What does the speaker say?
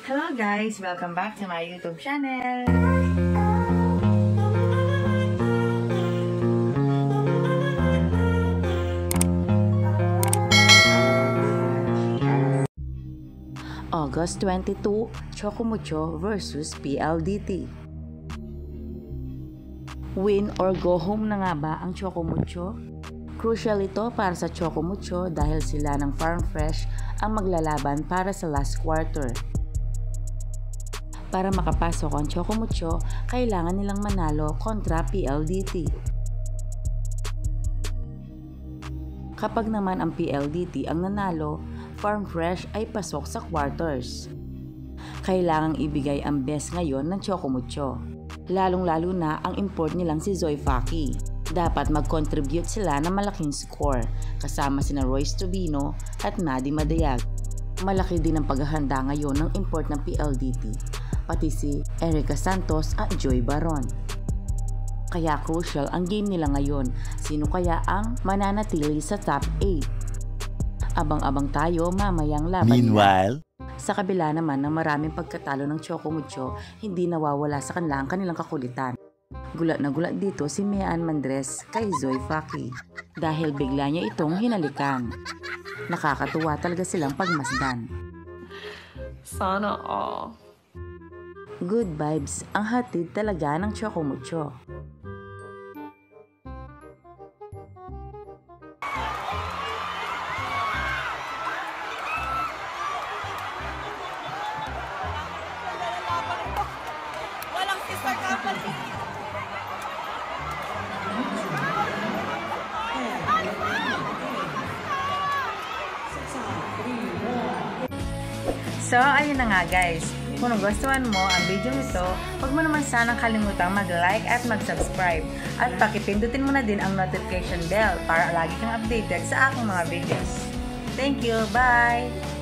Hello guys! Welcome back to my YouTube channel! August 22, Choco Mucho versus PLDT. Win or go home na nga ba ang Choco Mucho? Crucial ito para sa Choco Mucho dahil sila ng Farm Fresh ang maglalaban para sa last quarter. Para makapasok ang Choco Mucho, kailangan nilang manalo kontra PLDT. Kapag naman ang PLDT ang nanalo, Farm Fresh ay pasok sa quarters. Kailangang ibigay ang best ngayon ng Choco Mucho, lalong-lalo na ang import nilang si Zoe Faki. Dapat mag-contribute sila ng malaking score kasama sina Royce Tubino at Nadi Madayag. Malaki din ang paghahanda ngayon ng import ng PLDT, pati si Erica Santos at Joy Baron. Kaya crucial ang game nila ngayon. Sino kaya ang mananatili sa top 8? Abang-abang tayo mamayang laban. Meanwhile, sa kabila naman ng maraming pagkatalo ng Choco Mucho, hindi nawawala sa kanila ang kanilang kakulitan. Gulat na gulat dito si Mian Mandres kay Zoe Faki dahil bigla niya itong hinalikan. Nakakatuwa talaga silang pagmasdan. Sana all. Good vibes ang hatid talaga ng Choco Mucho. Walang sister couple. So, ayun na nga guys. Kung nagustuhan mo ang video nito, huwag mo naman sanang kalimutang mag-like at mag-subscribe. At pakipindutin mo na din ang notification bell para lagi kang updated sa aking mga videos. Thank you! Bye!